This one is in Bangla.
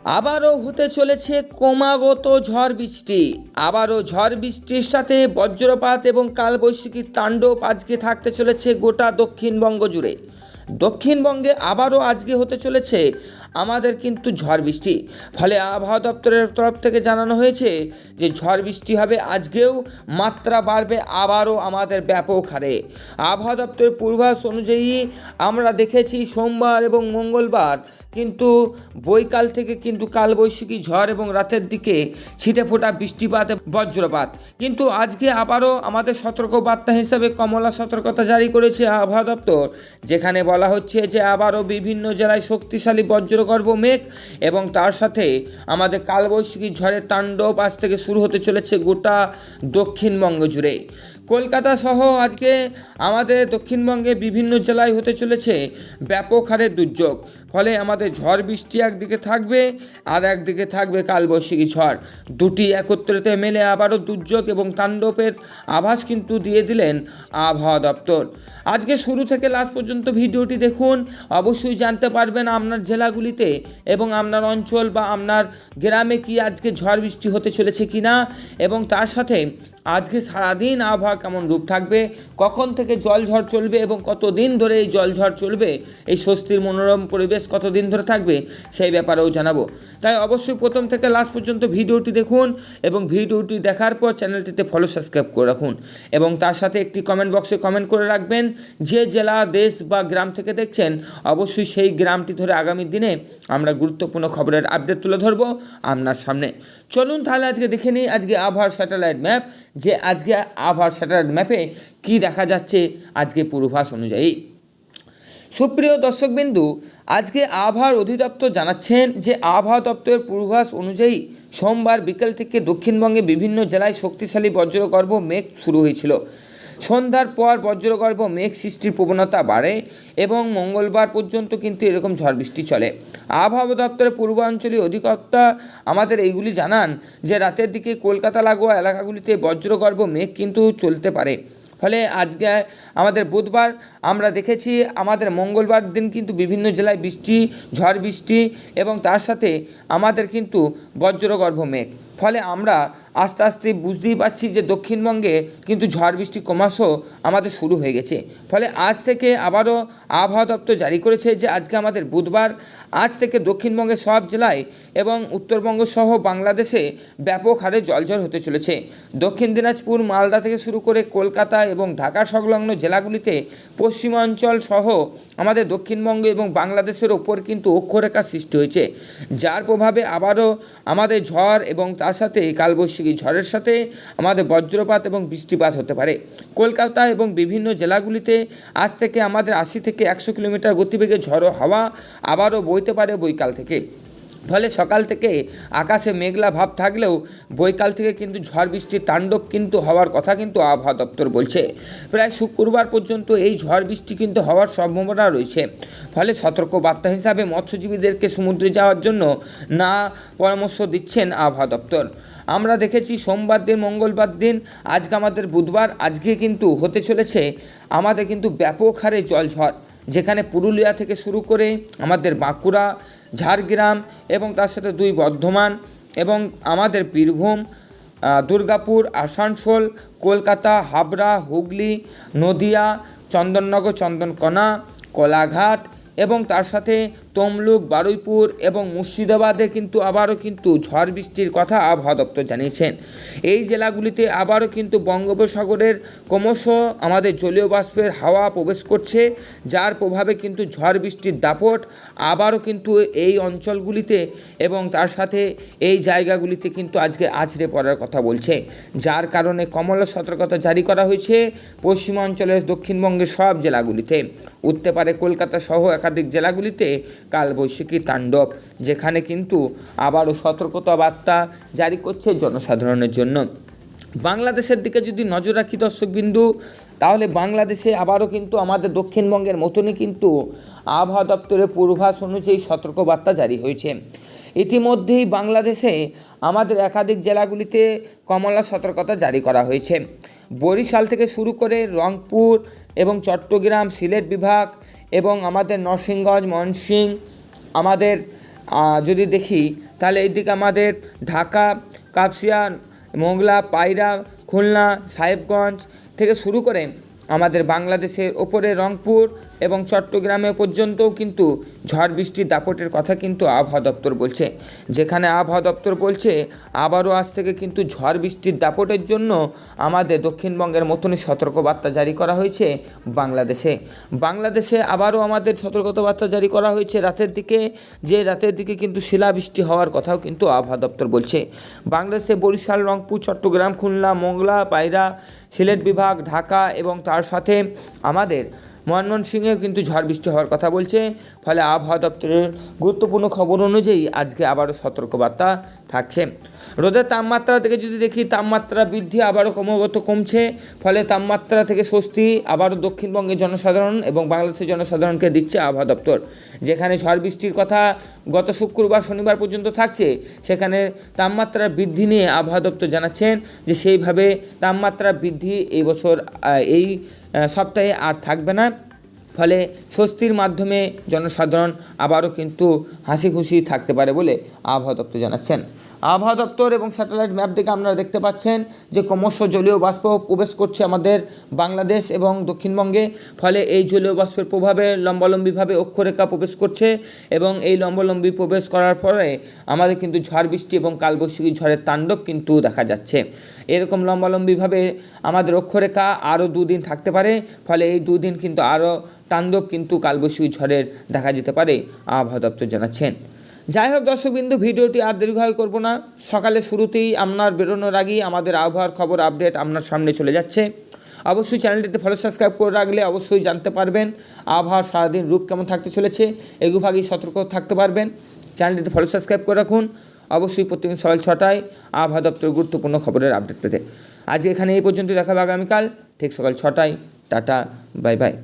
আবারও হতে চলেছে ক্রমাগত ঝড় বৃষ্টি। আবারও ঝড় বৃষ্টির সাথে বজ্রপাত এবং কালবৈশাখীর তাণ্ডব আজকে থাকতে চলেছে গোটা দক্ষিণবঙ্গ জুড়ে। দক্ষিণবঙ্গে আবারও আজকে হতে চলেছে আমাদের কিন্তু ঝড় বৃষ্টি। ফলে আবহাওয়া দপ্তরের তরফ থেকে জানানো হয়েছে যে ঝড় বৃষ্টি হবে, আজকেও মাত্রা বাড়বে আবারও আমাদের ব্যাপক হারে। আবহাওয়া দপ্তরের পূর্বাভাস অনুযায়ী আমরা দেখেছি সোমবার এবং মঙ্গলবার কিন্তু বৈকাল থেকে কিন্তু কালবৈশাখী ঝড় এবং রাতের দিকে ছিটে ফোটা বৃষ্টিপাত বজ্রপাত। কিন্তু আজকে আবারও আমাদের সতর্কবার্তা হিসাবে কমলা সতর্কতা জারি করেছে আবহাওয়া দপ্তর, যেখানে বলা হচ্ছে যে আবারও বিভিন্ন জেলায় শক্তিশালী বজ্রগর্ভ মেঘ এবং তার সাথে আমাদের কালবৈশাখী ঝড়ের তাণ্ডব আজ থেকে শুরু হতে চলেছে গোটা দক্ষিণবঙ্গ জুড়ে। কলকাতা সহ আজকে আমাদের দক্ষিণবঙ্গে বিভিন্ন জেলায় হতে চলেছে ব্যাপক হারে দুর্যোগ। ফলে আমাদের ঝড় বৃষ্টি একদিকে থাকবে আর একদিকে থাকবে কালবৈশাখী ঝড়। দুটি একত্রিত মেলে আবারও দুর্যোগ এবং তাণ্ডবের আভাস কিন্তু দিয়ে দিলেন আবহাওয়া দপ্তর। আজকে শুরু থেকে লাস্ট পর্যন্ত ভিডিওটি দেখুন, অবশ্যই জানতে পারবেন আপনার জেলাগুলিতে এবং আপনার অঞ্চল বা আপনার গ্রামে কি আজকে ঝড় বৃষ্টি হতে চলেছে কিনা, এবং তার সাথে আজকে সারাদিন আবহাওয়া কেমন রূপ থাকবে, কখন থেকে জলঝড় চলবে এবং কতদিন ধরে এই জলঝড় চলবে, এই স্বস্তির মনোরম পরিবেশ কতদিন ধরে থাকবে সেই ব্যাপারেও জানাবো। তাই অবশ্যই প্রথম থেকে লাস্ট পর্যন্ত ভিডিওটি দেখুন এবং ভিডিওটি দেখার পর চ্যানেলটিতে ফলো সাবস্ক্রাইব করে রাখুন এবং তার সাথে একটি কমেন্ট বক্সে কমেন্ট করে রাখবেন যে জেলা, দেশ বা গ্রাম থেকে দেখছেন। অবশ্যই সেই গ্রামটি ধরে আগামী দিনে আমরা গুরুত্বপূর্ণ খবরের আপডেট তুলে ধরবো আপনার সামনে। চলুন তাহলে আজকে দেখে নিই আজকে আবহাওয়ার স্যাটেলাইট ম্যাপ, যে আজকে আবহাওয়ার স্যাটেলাইট ম্যাপে কি দেখা যাচ্ছে আজকে পূর্বাভাস অনুযায়ী। সুপ্রিয় দর্শকবিন্দু, আজকে আবহাওয়ার অধিদপ্তর জানাচ্ছেন যে আবহাওয়া দপ্তরের পূর্বাভাস অনুযায়ী সোমবার বিকেল থেকে দক্ষিণবঙ্গে বিভিন্ন জেলায় শক্তিশালী বজ্রগর্ভ মেঘ শুরু হয়েছিল। সন্ধ্যার পর বজ্রগর্ভ মেঘ সৃষ্টির প্রবণতা বাড়ে এবং মঙ্গলবার পর্যন্ত কিন্তু এরকম ঝড় বৃষ্টি চলে। আবহাওয়া দপ্তরের পূর্বাঞ্চলীয় অধিকর্তা আমাদের এইগুলি জানান যে রাতের দিকে কলকাতা লাগোয়া এলাকাগুলিতে বজ্রগর্ভ মেঘ কিন্তু চলতে পারে। ফলে আজকে আমাদের বুধবার আমরা দেখেছি, আমাদের মঙ্গলবার দিন কিন্তু বিভিন্ন জেলায় বৃষ্টি, ঝড় বৃষ্টি এবং তার সাথে আমাদের কিন্তু বজ্রগর্ভ মেঘ। ফলে আমরা আস্তে আস্তে বুঝতেই পারছি যে দক্ষিণবঙ্গে কিন্তু ঝড় বৃষ্টি ক্রমশ আমাদের শুরু হয়ে গেছে। ফলে আজ থেকে আবারও আবহাওয়া দপ্তর জারি করেছে যে আজকে আমাদের বুধবার, আজ থেকে দক্ষিণবঙ্গের সব জেলায় এবং উত্তরবঙ্গ সহ বাংলাদেশে ব্যাপক হারে জলঝড় হতে চলেছে। দক্ষিণ দিনাজপুর, মালদা থেকে শুরু করে কলকাতা এবং ঢাকা সংলগ্ন জেলাগুলিতে পশ্চিমাঞ্চল সহ আমাদের দক্ষিণবঙ্গ এবং বাংলাদেশের ওপর কিন্তু অক্ষরেখা সৃষ্টি হয়েছে, যার প্রভাবে আবারও আমাদের ঝড় এবং তার সাথে কালবৈশাখী ঝড়ের সাথে আমাদের বজ্রপাত এবং বৃষ্টিপাত হতে পারে। কলকাতা এবং বিভিন্ন জেলাগুলিতে আজ থেকে আমাদের 80 থেকে 100 কিলোমিটার গতিবেগে ঝড়ো হাওয়া আবারও বইতে পারে বৈকাল থেকে। ফলে সকাল থেকে আকাশে মেঘলা ভাব থাকলেও বৈকাল থেকে কিন্তু ঝড় বৃষ্টির তাণ্ডব কিন্তু হওয়ার কথা কিন্তু আবহাওয়া দপ্তর বলছে। প্রায় শুক্রবার পর্যন্ত এই ঝড় বৃষ্টি কিন্তু হওয়ার সম্ভাবনা রয়েছে। ফলে সতর্কবার্তা হিসাবে মৎস্যজীবীদেরকে সমুদ্রে যাওয়ার জন্য না পরামর্শ দিচ্ছেন আবহাওয়া দপ্তর। আমরা দেখেছি সোমবার দিন, মঙ্গলবার দিন, আজকে আমাদের বুধবার, আজকে কিন্তু হতে চলেছে আমাদের কিন্তু ব্যাপক হারে জলঝড়, যেখানে পুরুলিয়া থেকে শুরু করে আমাদের বাঁকুড়া, ঝাড়গ্রাম এবং তার সাথে 2 বর্ধমান এবং আমাদের বীরভূম, দুর্গাপুর, আসানসোল, কলকাতা, হাবড়া, হুগলি, নদিয়া, চন্দননগর, চন্দনকোনা, কোলাঘাট এবং তার সাথে তমলুক, বারুইপুর এবং মুর্শিদাবাদে কিন্তু আবারও কিন্তু ঝড় বৃষ্টির কথা আবহাওয়া দপ্তর জানিয়েছেন। এই জেলাগুলিতে আবারও কিন্তু বঙ্গোপসাগরের ক্রমশ আমাদের জলীয় বাষ্পের হাওয়া প্রবেশ করছে, যার প্রভাবে কিন্তু ঝড় বৃষ্টির দাপট আবারও কিন্তু এই অঞ্চলগুলিতে এবং তার সাথে এই জায়গাগুলিতে কিন্তু আজকে আছড়ে পড়ার কথা বলছে, যার কারণে কমলা সতর্কতা জারি করা হয়েছে পশ্চিমাঞ্চলের দক্ষিণবঙ্গের সব জেলাগুলিতে। উঠতে পারে কলকাতা সহ একাধিক জেলাগুলিতে কালবৈশাখী তাণ্ডব, যেখানে কিন্তু আবারও সতর্কতা বার্তা জারি করছে জনসাধারণের জন্য। বাংলাদেশের দিকে যদি নজর রাখি দর্শকবিন্দু, তাহলে বাংলাদেশে আবারও কিন্তু আমাদের দক্ষিণবঙ্গের মতনই কিন্তু আবহাওয়া দপ্তরের পূর্বাভাস অনুযায়ী সতর্কবার্তা জারি হয়েছে। ইতিমধ্যেই বাংলাদেশে আমাদের একাধিক জেলাগুলিতে কমলা সতর্কতা জারি করা হয়েছে। বরিশাল থেকে শুরু করে রংপুর এবং চট্টগ্রাম, সিলেট বিভাগ এবং আমাদের নরসিংগঞ্জ, ময়মনসিংহ, আমাদের যদি দেখি তাহলে এইদিকে আমাদের ঢাকা, কাপসিয়া, মোংলা, পায়রা, খুলনা, সাহেবগঞ্জ থেকে শুরু করে আমাদের বাংলাদেশের ওপরে রংপুর এবং চট্টগ্রামে পর্যন্তও কিন্তু ঝড় বৃষ্টির দাপটের কথা কিন্তু আবহাওয়া দপ্তর বলছে, যেখানে আবহাওয়া দপ্তর বলছে আবারও আজ থেকে কিন্তু ঝড় বৃষ্টির দাপটের জন্য আমাদের দক্ষিণবঙ্গের মতনই সতর্কবার্তা জারি করা হয়েছে বাংলাদেশে আবারও আমাদের সতর্কতাবার্তা জারি করা হয়েছে রাতের দিকে কিন্তু শিলাবৃষ্টি হওয়ার কথাও কিন্তু আবহাওয়া দপ্তর বলছে। বাংলাদেশে বরিশাল, রংপুর, চট্টগ্রাম, খুলনা, মোংলা, পায়রা, সিলেট বিভাগ, ঢাকা এবং তার সাথে আমাদের ময়মনসিংহেও কিন্তু ঝড় বৃষ্টি হওয়ার কথা বলছে। ফলে আবহাওয়া দপ্তরের গুরুত্বপূর্ণ খবর অনুযায়ী আজকে আবারও সতর্কবার্তা থাকছে। রোদের তাপমাত্রা থেকে যদি দেখি, তাপমাত্রা বৃদ্ধি আবারও ক্রমাগত কমছে। ফলে তাপমাত্রা থেকে স্বস্তি আবারও দক্ষিণবঙ্গের জনসাধারণ এবং বাংলাদেশের জনসাধারণকে দিচ্ছে আবহাওয়া দপ্তর। যেখানে ঝড় বৃষ্টির কথা গত শুক্রবার, শনিবার পর্যন্ত থাকছে, সেখানে তাপমাত্রার বৃদ্ধি নিয়ে আবহাওয়া দপ্তর জানাচ্ছেন যে সেইভাবে তাপমাত্রা বৃদ্ধি এই বছর এই সপ্তাহে আর থাকবে না। ফলে স্বস্তির মাধ্যমে জনসাধারণ আবারও কিন্তু হাসি খুশি থাকতে পারে বলে আবহাওয়া দপ্তর জানাচ্ছেন। আবহাওয়া দপ্তর এবং স্যাটেলাইট ম্যাপ দেখে আপনারা দেখতে পাচ্ছেন যে ক্রমশ জলীয় বাষ্প প্রবেশ করছে আমাদের বাংলাদেশ এবং দক্ষিণবঙ্গে। ফলে এই জলীয় বাষ্পের প্রভাবে লম্বালম্বিভাবে অক্ষরেখা প্রবেশ করছে এবং এই লম্বালম্বি প্রবেশ করার পরে আমাদের কিন্তু ঝড় বৃষ্টি এবং কালবৈশাখী ঝড়ের তাণ্ডব কিন্তু দেখা যাচ্ছে। এরকম লম্বালম্বিভাবে আমাদের অক্ষরেখা আরও 2 দিন থাকতে পারে। ফলে এই 2 দিন কিন্তু আরও তাণ্ডব কিন্তু কালবৈশাখী ঝড়ের দেখা যেতে পারে আবহাওয়া দপ্তর জানাচ্ছেন। যাই হোক দর্শকবিন্দু, ভিডিওটি আর দীর্ঘায়ু করব না। সকালে শুরুতেই আপনার বেরোনোর আগেই আমাদের আবহাওয়ার খবর আপডেট আপনার সামনে চলে যাচ্ছে। অবশ্যই চ্যানেলটিতে ফলো সাবস্ক্রাইব করে রাখলে অবশ্যই জানতে পারবেন আবহাওয়ার সারাদিন রূপ কেমন থাকতে চলেছে, এগুভাগেই সতর্ক থাকতে পারবেন। চ্যানেলটিতে ফলো সাবস্ক্রাইব করে রাখুন অবশ্যই প্রতিদিন সকাল 6টায় আবহাওয়া দপ্তরের গুরুত্বপূর্ণ খবরের আপডেট পেতে। আজ এখানে এই পর্যন্ত, দেখা হবে আগামীকাল ঠিক সকাল 6টায়। Tata, bye bye.